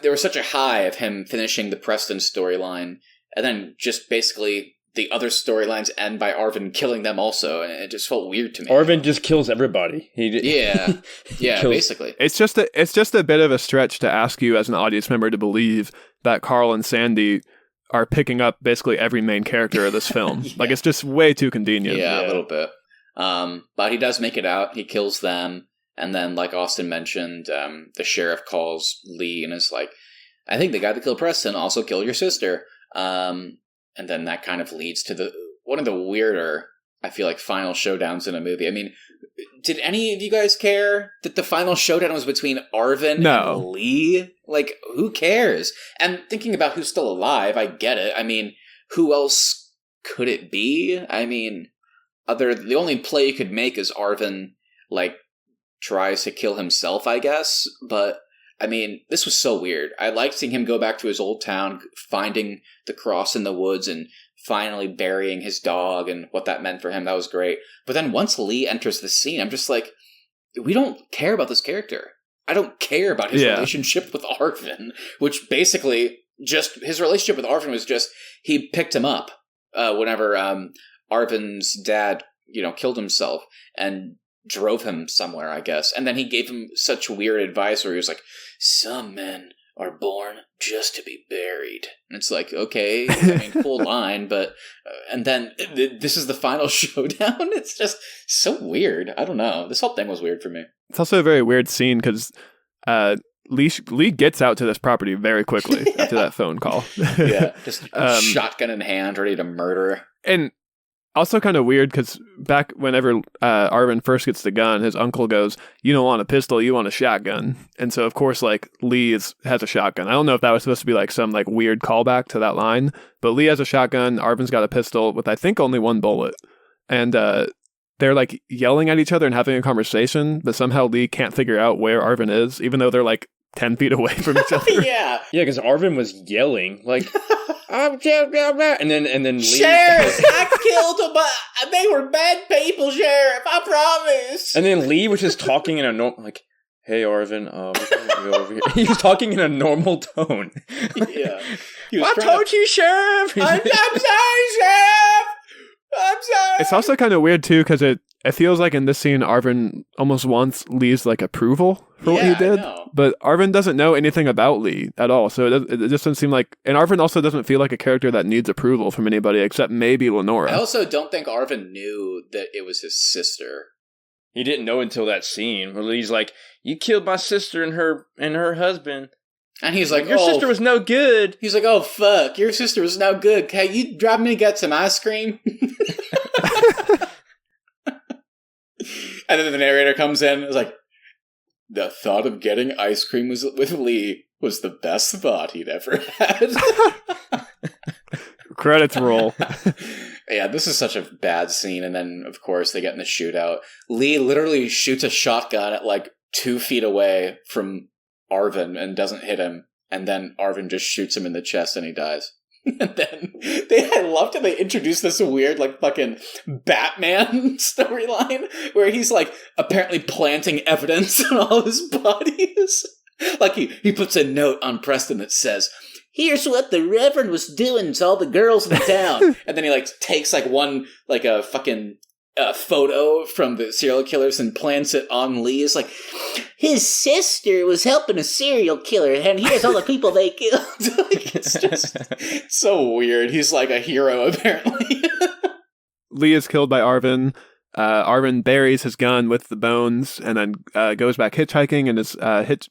there was such a high of him finishing the Preston storyline, and then just basically the other storylines end by Arvin killing them also, and it just felt weird to me. Arvin just kills everybody. Yeah, basically. It's just a bit of a stretch to ask you as an audience member to believe that Carl and Sandy are picking up basically every main character of this film. Yeah. Like, it's just way too convenient. Yeah, a little bit. But he does make it out. He kills them. And then, like Austin mentioned, the sheriff calls Lee and is like, I think the guy that killed Preston also killed your sister. And then that kind of leads to one of the weirder, I feel like, final showdowns in a movie. I mean, did any of you guys care that the final showdown was between Arvin and Lee? Like, who cares? And thinking about who's still alive, I get it. I mean, who else could it be? I mean, the only play you could make is Arvin, like, tries to kill himself, I guess. But, I mean, this was so weird. I liked seeing him go back to his old town, finding the cross in the woods, and finally burying his dog and what that meant for him. That was great. But then once Lee enters the scene, I'm just like, we don't care about this character. I don't care about his relationship with Arvin, which basically just, his relationship with Arvin was just, he picked him up whenever Arvin's dad, killed himself and drove him somewhere, I guess. And then he gave him such weird advice where he was like, some men are born just to be buried. And it's like, okay, I mean, full line, but... and then this is the final showdown? It's just so weird. I don't know. This whole thing was weird for me. It's also a very weird scene because Lee gets out to this property very quickly after that phone call. Yeah, just shotgun in hand, ready to murder. And also kind of weird because back whenever Arvin first gets the gun, his uncle goes, you don't want a pistol, you want a shotgun. And so, of course, like, Lee has a shotgun. I don't know if that was supposed to be like some like weird callback to that line, but Lee has a shotgun, Arvin's got a pistol with, I think, only one bullet. And they're like yelling at each other and having a conversation, but somehow Lee can't figure out where Arvin is, even though they're like 10 feet away from each other. Yeah, because Arvin was yelling like, "I'm and then Lee, Sheriff, I killed them, but they were bad people, Sheriff. I promise." And then Lee was just talking in a normal, like, "Hey, Arvin, we're gonna go over here." He was talking in a normal tone. Yeah, I told you, Sheriff. I'm sorry, Sheriff. I'm sorry. It's also kind of weird too because it feels like in this scene Arvin almost wants Lee's like approval for what he did, but Arvin doesn't know anything about Lee at all, so it just doesn't seem like. And Arvin also doesn't feel like a character that needs approval from anybody except maybe Lenora. I also don't think Arvin knew that it was his sister. He didn't know until that scene where Lee's like, "You killed my sister and her husband." And he's like, your sister was no good. He's like, oh, fuck, your sister was no good. Hey, you drive me to get some ice cream? And then the narrator comes in and is like, the thought of getting ice cream with Lee was the best thought he'd ever had. Credits roll. Yeah, this is such a bad scene. And then, of course, they get in the shootout. Lee literally shoots a shotgun at like 2 feet away from Arvin and doesn't hit him, and then Arvin just shoots him in the chest and he dies. And then I loved how they introduced this weird like fucking Batman storyline where he's like apparently planting evidence on all his bodies. Like he puts a note on Preston that says, here's what the Reverend was doing to all the girls in the town. And then he like takes like one like a fucking photo from the serial killers and plants it on Lee. It's like, his sister was helping a serial killer and here's all the people they killed. Like, it's just so weird. He's like a hero apparently. Lee is killed by Arvin. Arvin buries his gun with the bones and then goes back hitchhiking and is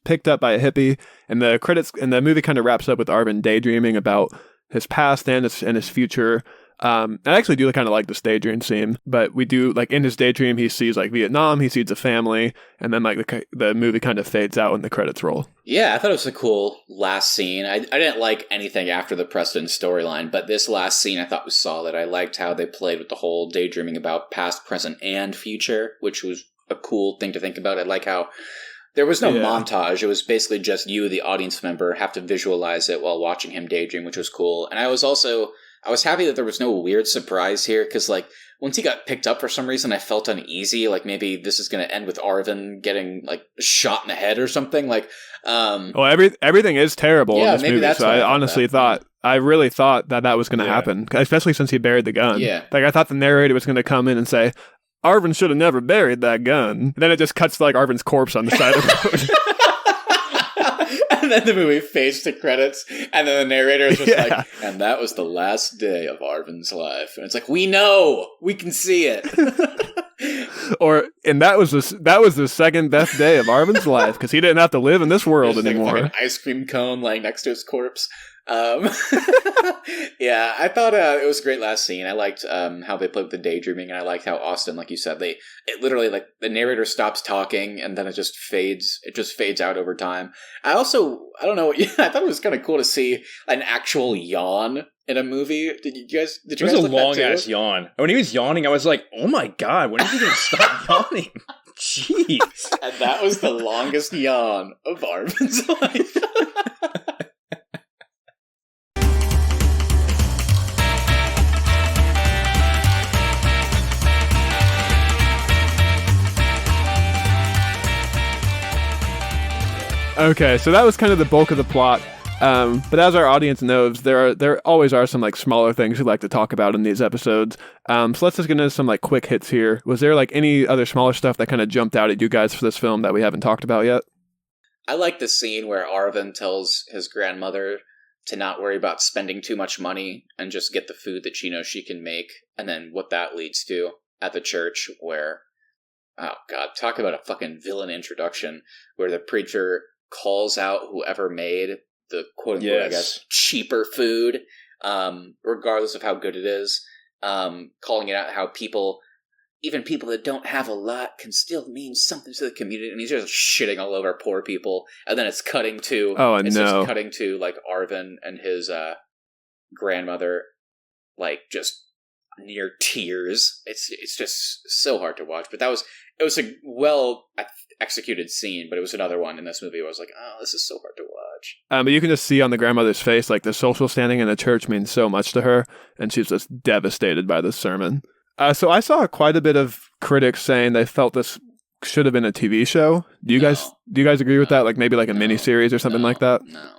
picked up by a hippie. And the credits and the movie kind of wraps up with Arvin daydreaming about his past and his future. I actually do kind of like this daydream scene, but we do like in his daydream he sees like Vietnam, he sees a family, and then like the movie kind of fades out when the credits roll. Yeah, I thought it was a cool last scene. I didn't like anything after the Preston storyline, but this last scene I thought was solid. I liked how they played with the whole daydreaming about past, present, and future, which was a cool thing to think about. I like how there was no montage. It was basically just you, the audience member, have to visualize it while watching him daydream, which was cool. And I was happy that there was no weird surprise here, because, like, once he got picked up for some reason, I felt uneasy. Like, maybe this is going to end with Arvin getting, like, shot in the head or something. Like, well, everything is terrible in this movie, that's so I honestly I really thought that was going to happen, especially since he buried the gun. Yeah. Like, I thought the narrator was going to come in and say, Arvin should have never buried that gun. And then it just cuts to, like, Arvin's corpse on the side of the road. And then the movie fades to credits, and then the narrator is just like, and that was the last day of Arvin's life. And it's like, we know! We can see it! And that was the second best day of Arvin's life, because he didn't have to live in this world anymore. Like an ice cream cone laying next to his corpse. Um, yeah, I thought it was a great last scene. I liked how they played with the daydreaming, and I liked how Austin, like you said, it literally, like, the narrator stops talking and then it just fades out over time. I don't know, I thought it was kind of cool to see an actual yawn in a movie. Did you guys It was a long ass yawn. When he was yawning, I was like, oh my god, when is he gonna stop yawning? Jeez. And that was the longest yawn of Arvin's life. Okay, so that was kind of the bulk of the plot. But as our audience knows, there always are some like smaller things we like to talk about in these episodes. So let's just get into some like quick hits here. Was there like any other smaller stuff that kind of jumped out at you guys for this film that we haven't talked about yet? I like the scene where Arvin tells his grandmother to not worry about spending too much money and just get the food that she knows she can make, and then what that leads to at the church where, oh god, talk about a fucking villain introduction, where the preacher calls out whoever made the quote-unquote, I guess, cheaper food, regardless of how good it is, calling it out how even people that don't have a lot can still mean something to the community, and he's just shitting all over poor people, and then it's cutting to, like, Arvin and his grandmother, like, just near tears. It's just so hard to watch, but it was a well executed scene, but it was another one in this movie where I was like, oh, this is so hard to watch. But you can just see on the grandmother's face, like, the social standing in the church means so much to her, and she's just devastated by this sermon. So I saw quite a bit of critics saying they felt this should have been a TV show. Do you guys agree with that? Like maybe like a miniseries or something like that? No.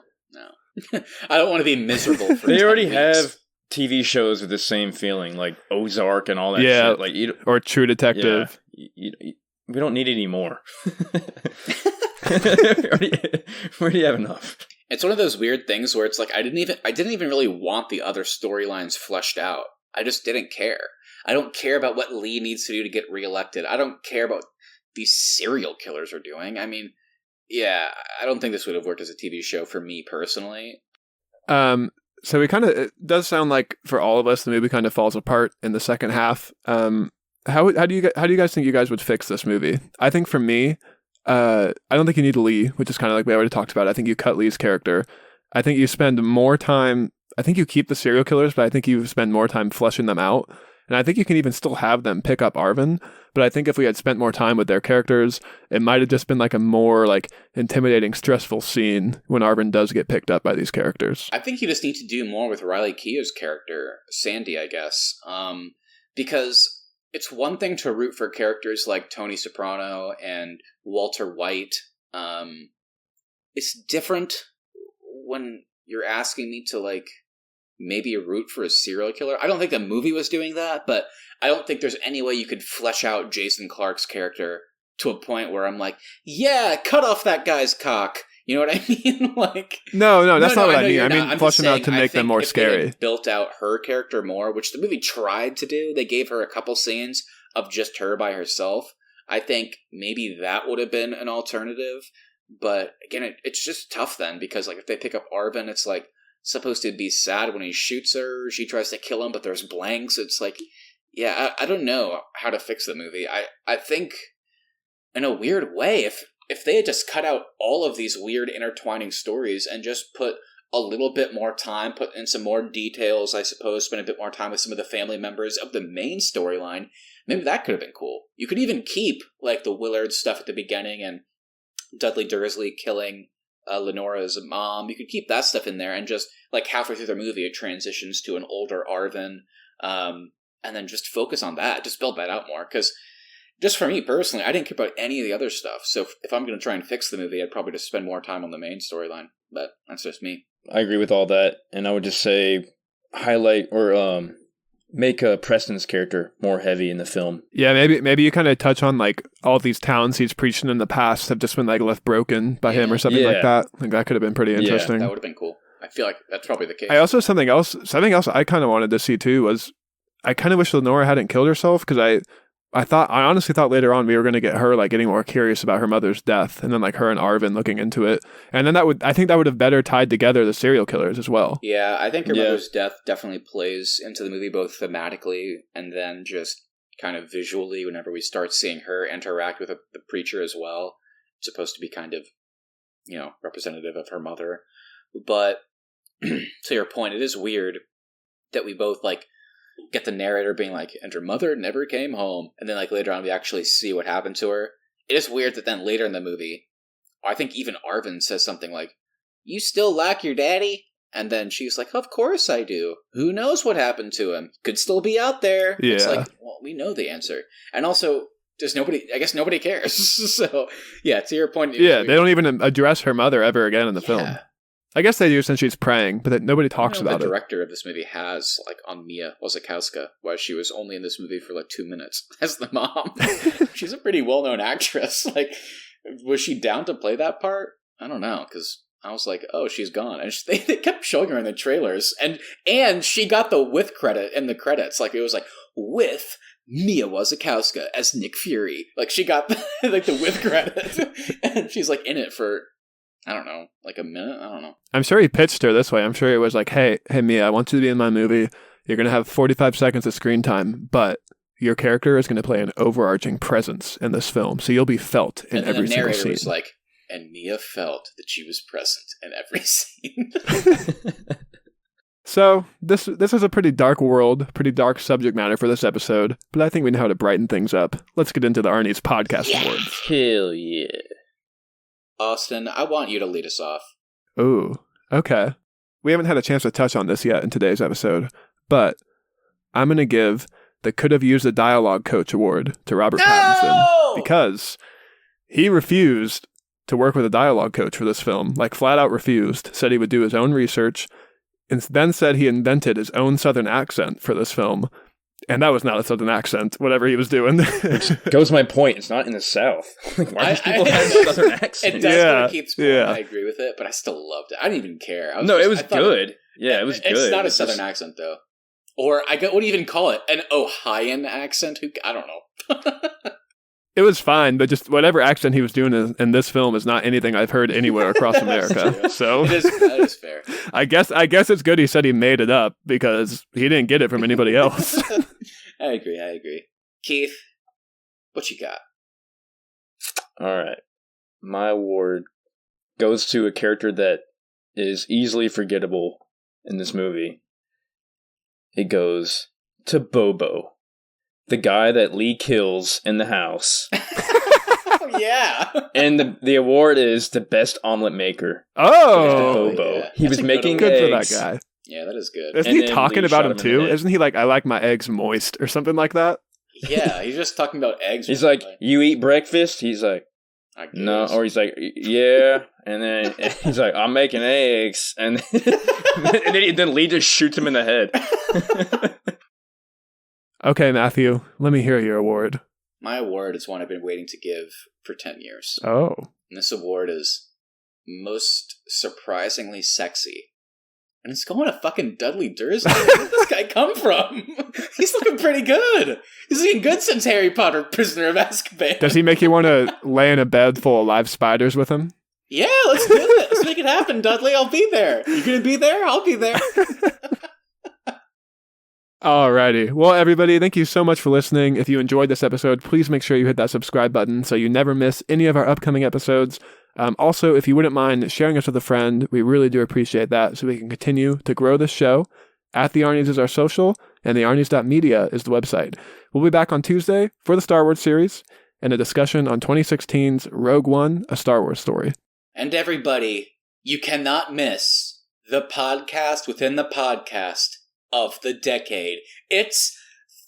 I don't want to be miserable for They already weeks. have TV shows with the same feeling, like Ozark and all that shit. Like, or True Detective. Yeah, we don't need any more. we already have enough. It's one of those weird things where it's like I didn't even really want the other storylines fleshed out. I just didn't care. I don't care about what Lee needs to do to get reelected. I don't care about these serial killers are doing. I mean, yeah, I don't think this would have worked as a TV show for me personally. So it does sound like for all of us the movie kind of falls apart in the second half. How do you guys think you guys would fix this movie? I think for me, I don't think you need Lee, which is kind of like we already talked about. I think you cut Lee's character. I think you spend more time. I think you keep the serial killers, but I think you spend more time fleshing them out. And I think you can even still have them pick up Arvin. But I think if we had spent more time with their characters, it might have just been like a more like intimidating, stressful scene when Arvin does get picked up by these characters. I think you just need to do more with Riley Keough's character, Sandy, I guess. Because it's one thing to root for characters like Tony Soprano and Walter White. It's different when you're asking me to, like, maybe root for a serial killer. I don't think the movie was doing that, but I don't think there's any way you could flesh out Jason Clarke's character to a point where I'm like, yeah, cut off that guy's cock. You know what I mean? Like, no, that's not what I mean. I mean, flesh them out to make them more scary. They built out her character more, which the movie tried to do. They gave her a couple scenes of just her by herself. I think maybe that would have been an alternative. But again, it's just tough then, because like if they pick up Arvin, it's like supposed to be sad when he shoots her. She tries to kill him, but there's blanks. It's like, yeah, I don't know how to fix the movie. I think in a weird way, if they had just cut out all of these weird intertwining stories and just put a little bit more time, put in some more details, I suppose, spend a bit more time with some of the family members of the main storyline, maybe that could have been cool. You could even keep like the Willard stuff at the beginning and Dudley Dursley killing Lenora's mom. You could keep that stuff in there, and just like halfway through the movie it transitions to an older Arvin, and then just focus on that, just build that out more, because just for me personally, I didn't care about any of the other stuff, so if I'm going to try and fix the movie, I'd probably just spend more time on the main storyline, but that's just me. I agree with all that, and I would just say highlight or make Preston's character more heavy in the film. Yeah, maybe you kind of touch on like all these towns he's preached in the past have just been like left broken by him or something like that. I think that could have been pretty interesting. That would have been cool. I feel like that's probably the case. I also something else I kind of wanted to see too was I kind of wish Lenora hadn't killed herself, because I honestly thought later on we were going to get her like getting more curious about her mother's death, and then like her and Arvin looking into it, and then I think that would have better tied together the serial killers as well. Yeah, I think her mother's death definitely plays into the movie both thematically and then just kind of visually whenever we start seeing her interact with the preacher as well. It's supposed to be kind of, representative of her mother. But to your point, it is weird that we both like get the narrator being like, and her mother never came home. And then like later on we actually see what happened to her. It is weird that then later in the movie, I think even Arvin says something like, you still like your daddy? And then she's like, of course I do. Who knows what happened to him? Could still be out there. Yeah. It's like, well, we know the answer. And also, I guess nobody cares. So, yeah, to your point. Yeah, they don't even address her mother ever again in the film. I guess they do since she's praying, but nobody talks about it. The director of this movie has, like, on Mia Wasikowska, why she was only in this movie for, like, 2 minutes as the mom. She's a pretty well-known actress. Like, was she down to play that part? I don't know, because I was like, oh, she's gone. And they kept showing her in the trailers. And she got the with credit in the credits. Like, it was like, with Mia Wasikowska as Nick Fury. Like, she got, like, the with credit. And she's, like, in it for, I don't know, like a minute? I don't know. I'm sure he pitched her this way. I'm sure it was like, hey, Mia, I want you to be in my movie. You're going to have 45 seconds of screen time, but your character is going to play an overarching presence in this film, so you'll be felt in every single scene. And the narrator was like, and Mia felt that she was present in every scene. So, this is a pretty dark world, pretty dark subject matter for this episode, but I think we know how to brighten things up. Let's get into the Arnies Podcast Awards. Hell yeah. Austin, I want you to lead us off. Ooh, okay. We haven't had a chance to touch on this yet in today's episode, but I'm going to give the Could Have Used a Dialogue Coach Award to Robert Pattinson because he refused to work with a dialogue coach for this film, like flat out refused, said he would do his own research, and then said he invented his own Southern accent for this film. And that was not a Southern accent, whatever he was doing. Which goes to my point, it's not in the South. Why do people have a Southern accent? It does go to Keith's point, I agree with it, but I still loved it. I didn't even care. It was good. Yeah, it was good. It's not a Southern accent, though. Or, what do you even call it? An Ohioan accent? I don't know. It was fine, but just whatever accent he was doing in this film is not anything I've heard anywhere across America. So that is fair. I guess it's good he said he made it up because he didn't get it from anybody else. I agree. Keith, what you got? All right. My award goes to a character that is easily forgettable in this movie. It goes to Bobo. The guy that Lee kills in the house. Yeah. And the award is the best omelet maker. Oh. Bobo. Yeah. He was making good eggs. for that guy. Yeah, that is good. Isn't he talking about him too? Isn't he like, I like my eggs moist or something like that? Yeah, he's just talking about eggs. He's like, you eat breakfast? He's like, no. Or he's like, yeah. And then he's like, I'm making eggs. And then Lee just shoots him in the head. Okay, Matthew, let me hear your award. My award is one I've been waiting to give for 10 years. Oh. And this award is most surprisingly sexy. And it's going to fucking Dudley Dursley. Where did this guy come from? He's looking pretty good. He's looking good since Harry Potter Prisoner of Azkaban. Does he make you want to lay in a bed full of live spiders with him? Yeah, let's do it. Let's make it happen, Dudley. I'll be there. You gonna be there? I'll be there. Alrighty. Well, everybody, thank you so much for listening. If you enjoyed this episode, please make sure you hit that subscribe button so you never miss any of our upcoming episodes. Also, if you wouldn't mind sharing us with a friend, we really do appreciate that so we can continue to grow this show. At The Arnies is our social, and thearnies.media is the website. We'll be back on Tuesday for the Star Wars series and a discussion on 2016's Rogue One, A Star Wars Story. And everybody, you cannot miss the podcast within the podcast of the decade. It's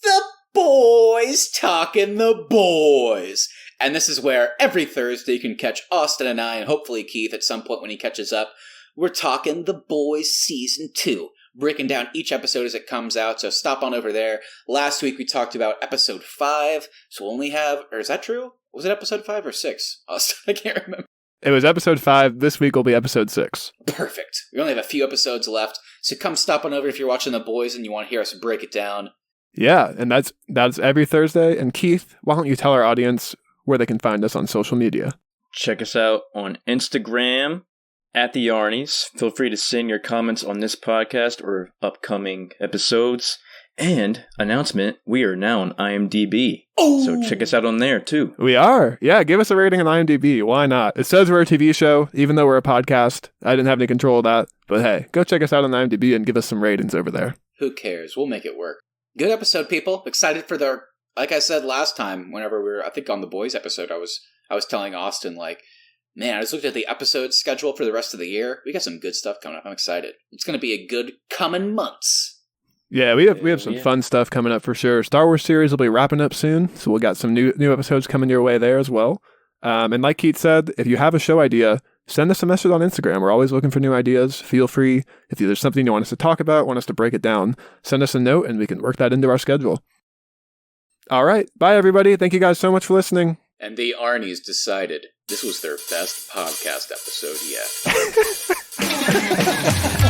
the boys talking the boys. And this is where every Thursday you can catch Austin and I, and hopefully Keith at some point when he catches up. We're talking The Boys Season 2, breaking down each episode as it comes out, so stop on over there. Last week we talked about Episode 5, so we'll only have, or is that true? Was it Episode 5 or 6? Austin, I can't remember. It was Episode 5. This week will be Episode 6. Perfect. We only have a few episodes left, so come stop on over if you're watching The Boys and you want to hear us break it down. Yeah, and that's every Thursday. And Keith, why don't you tell our audience where they can find us on social media? Check us out on Instagram at the Arnies. Feel free to send your comments on this podcast or upcoming episodes. And announcement, we are now on IMDb. Oh! So check us out on there too. We are. Yeah, give us a rating on IMDb. Why not? It says we're a TV show, even though we're a podcast. I didn't have any control of that. But hey, go check us out on IMDb and give us some ratings over there. Who cares? We'll make it work. Good episode, people. Excited for their, like I said last time, whenever we were, I think on the boys episode, I was telling Austin, like, man, I just looked at the episode schedule for the rest of the year. We got some good stuff coming up. I'm excited. It's going to be a good coming months. Yeah, we have some fun stuff coming up for sure. Star Wars series will be wrapping up soon, so we'll got some new episodes coming your way there as well. And like Keith said, if you have a show idea, send us a message on Instagram. We're always looking for new ideas. Feel free. If there's something you want us to talk about, want us to break it down, send us a note and we can work that into our schedule. All right. Bye, everybody. Thank you guys so much for listening. And the Arnies decided this was their best podcast episode yet.